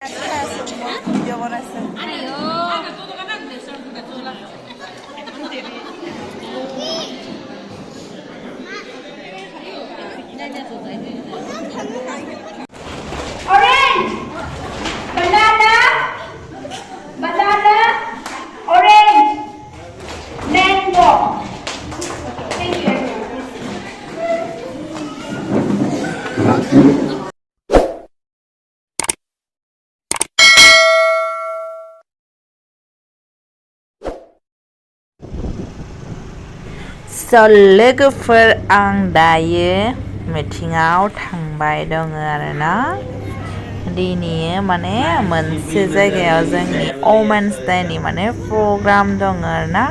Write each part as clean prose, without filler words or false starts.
Orange, banana, orange, mango. Thank you. So लोगोफोर आं दायो मिटिंआव थांबाय दङ आरोना दिनै माने मोनसे जायगायाव जोंनि वमेन्स डेनि माने प्रग्राम दङ आरोना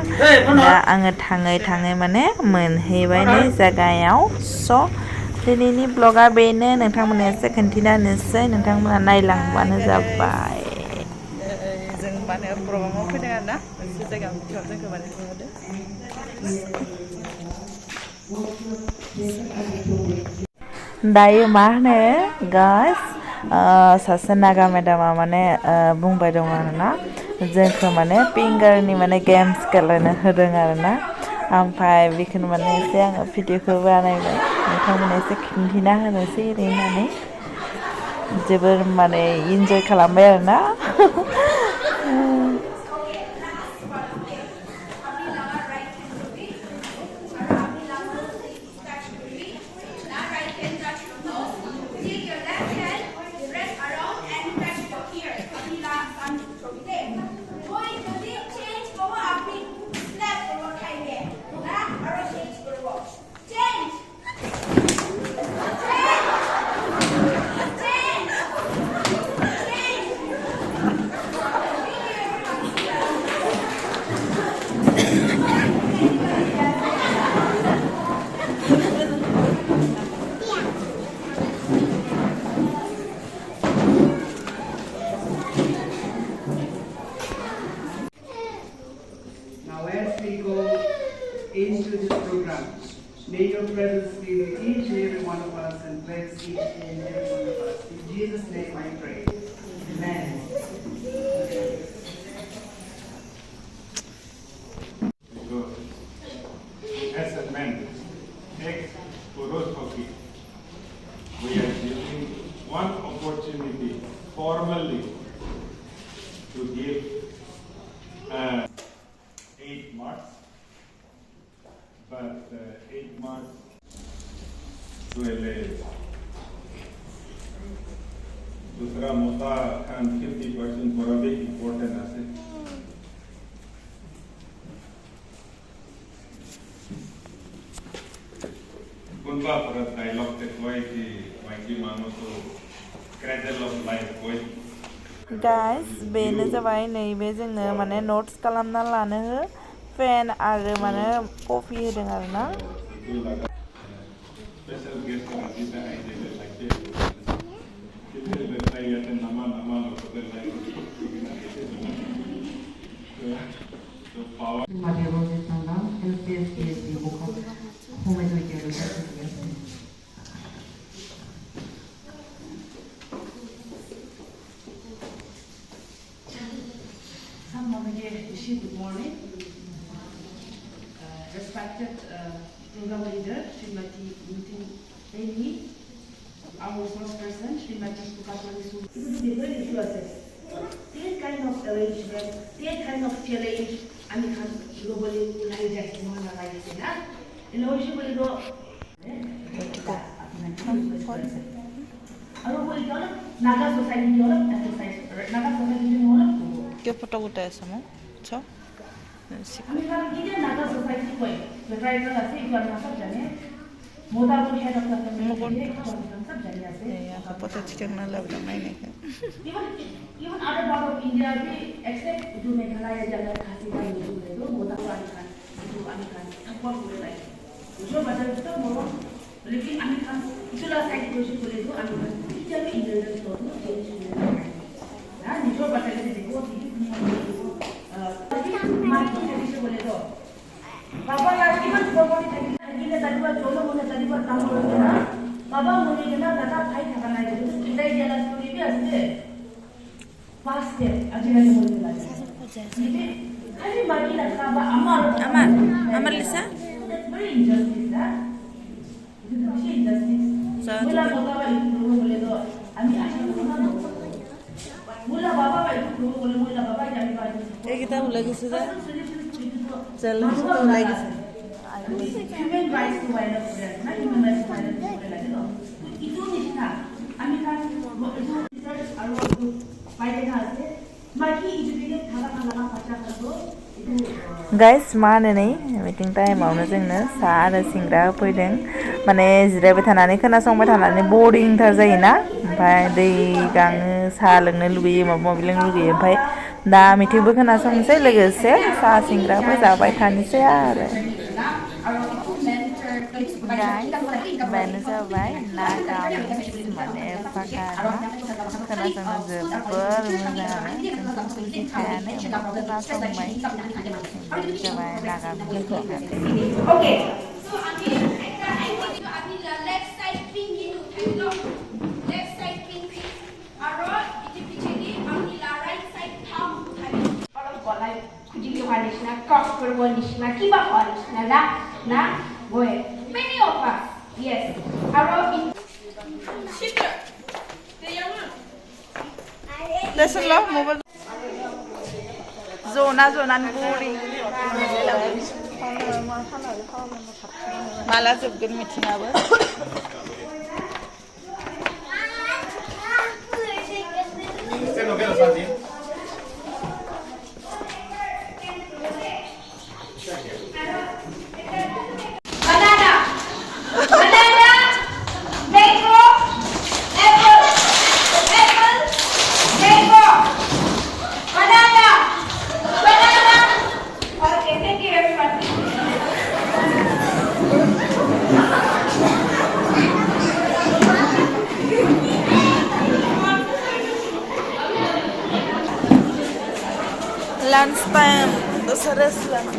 दा आङो थाङै माने मोनहैबाय नै जायगायाव स' दिनैनि ब्लगा बेनो नोंथांमोननो एसे खोन्थिना होनोसै नोंथांमोना नायलांबानो जाबाय जों माने प्रग्रामाव फैदों आरोना मोनसे जायगायाव मिटिंआव जोंखौ माने लिंहरदों दायो मा होनो गाइस सासे नागा मेदामा माने बुंबाय दं आरोना जोंखौ माने फिंगारनि माने गेम्स गेलेनो होदों आरोना ओमफ्राय बेखौनो माने एसे आङो भिडिअखौ बानायबाय नोंथांमोननो एसे खिन्थिना होनोसै ओरै होननानै जोबोर माने इन्जय खालामबाय आरोना Into this program. May your presence be with each and every one of us and bless each and every one of us. In Jesus' name I pray. Amen. As a man, 𝐴𝐴𝐵𝐴, we are giving one opportunity formally to give 8 marks. But 8 marks to दूसरा मोटा Khan 50% for a big important asset. कुंबा पर dialogue ते कोई कि वाइकी मानो तो cradle of life कोई guys बेनो जाबाय नैबे जोंनो माने नोट्स खालामना लानो हो पेन आरो माने कफि होदों आरोना special guest का जीता है जैसे लगते कितने लगता है या तो नमा लोग तो लाइक तो power Good morning. Respected program leader, Srimati 𝐴𝐵𝐫, our spokesperson, Srimati 𝐶𝐢𝐬𝐴. It would be very to assess that kind of arrangement, that kind of challenge, and it can globally realize in order to go. Naga society exercise. Naga society के photo उठाएछ म छ हामी किन Naga society कोइ भेटराइटर আছে इक्वाना सब जाने मोदाको head of the community सब जाने আছে यहाँ पता चिकन लग रहा है even other part of India भी except जो मेघालय जगह खासी का यूज है तो मोदा को अनिखान सबको बोले लाइक जो बदल तो मोरो लेकिन अनिखान इसला साइड कोशिश बोले तो अनिखान जब इंटेलिजेंस तो चेंज हुआ ना निजो बदल के देखो बाबा यार किमान प्रॉपर्टी थी कि तरीका जोलो मुने तरीका काम करोगे ना बाबा मुने के ना दादा भाई ठकाना है तो इधर ये लास्ट स्टोरी भी आते First step, aja boleh belajar. Jadi, kali bagi nak kaba Amar Lisa? That's very injustice, dah. Itu tu mesti injustice. Mula bapa itu dulu boleh tu, kami asyik dulu mana? Mula bapa itu dulu boleh mula bapa jadi baju. kita mulai ke sudah. Jalan sudah mulai ke. Human rights to violence, na human rights to violence boleh lagi tu. Itu ni kita. Kami kan itu research aru pakai hasil. Maki educated thara baca tu itu. Guys, mana nih meeting time mau जोंनो सा आरो सिंग्रा फैदों माने जिरायबाय थानानै खोनासंबाय थानानै बोरिं थार जायोना ओमफ्राय दै गाङो सा लोंनो लुगैयो माबा माबि लोंनो लुगैयो ओमफ्राय दा मेथाइबो खोनासंनोसै लोगोसे सा सिंग्राबो जाबाय थानोसै आरो बेनो जाबाय ना गामिस माने फाका खोनासंनो जोबोर मोजां आरो जोंथ' बुजिखायानो खोनासंबाय जाबाय ना gummies Okay. So Amil left side pink itu, left side pink. Aro itu picheni Amil right side thumb. Orang boleh kucing halis na, cock berwalis na, kiba halis na, boy. Many of us, yes. Aro in. Sister, Listen lah, mobile. Zona boring. Malah जोबगोन मिथिङाबो ¿Usted no ve los así? banana, mango, apple, mango, banana. Okay, thank you very much. lunch time dosa restaurant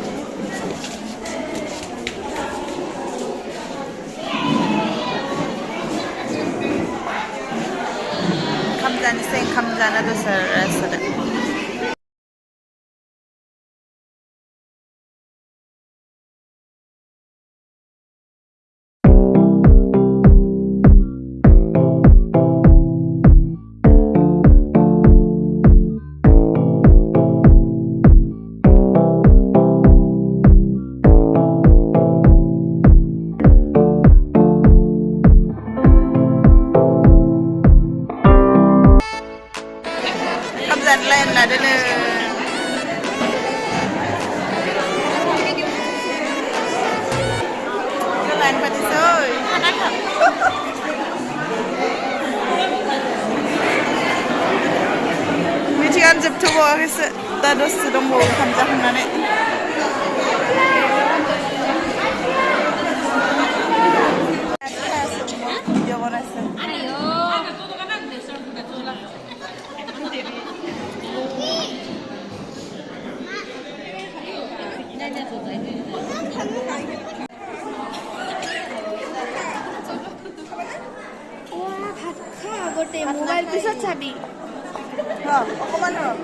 kamjana dosa restaurant lain lah dulu. Kalian pada soy. Meetingan jebtu bawa kese. Dados sedang bawa kamjah nane. Jangan rasa. Mobile bisa cabi. Aku mana?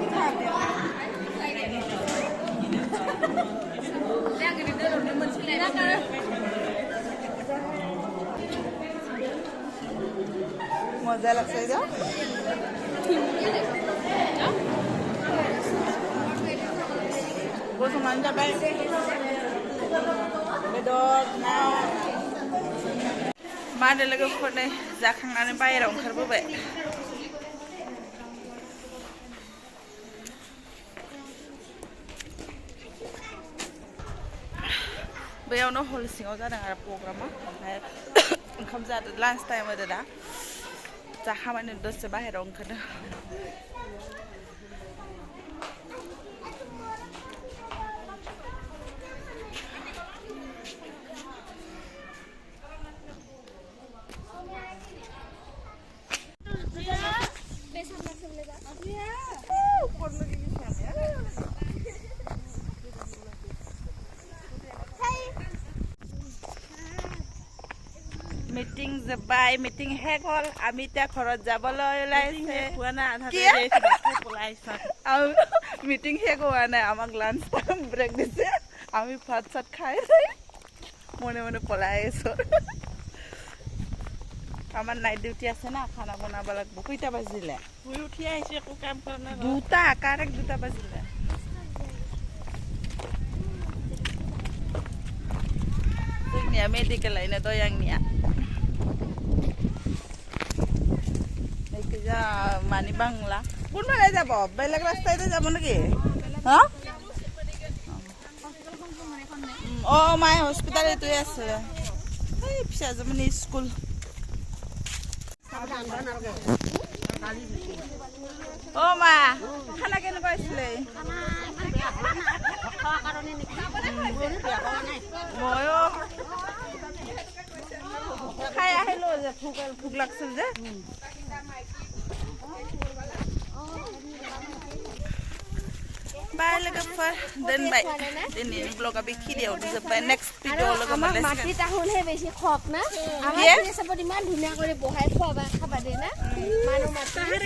Modelak saja. Gua semanja baik. Bedok now. Mana lagi pun deh, zakang ane bayar orang kerja baik. Bayar no hol sing aja dengan program ah. Engkau jadi lunch time ada dah. Zakang mana dosa bayar orang kerja. Meeting by meeting শেষ হ'ল আমি এতিয়া ঘৰত যাবলৈ ওলাইছে meeting শেষ হোৱা নাই আমাক লাঞ্চ টাইম ব্ৰেক দিছে আমি ভাত চাত খাই মনে মনে পলাই আছো আমাৰ নাইট ডিউটি আছে না খানা বনাব লাগিব কেইটা বাজিলে শুই উঠি আহিছো একো কাম কৰা নাই দুটা কাৰেক্ট 2টা বাজিলে Nia medical lain atau yang Nia. Ini kerja mani bang lah. Pun mana aja Bob? Belak rasta itu zaman lagi. Hah? Oh my hospital itu ya sih. Hei bisa zaman ini school. Oh ma, kana kena kau isle. Moyo. Kaya hello je phuk laksil je. Bye lagi for then bye. Ini vlog abi video bisa by next video lagi malas. Mati tahun he besi khop na. Amar ini seperti mana dunia kau boleh bohai khop apa khabar deh na. Manu mati.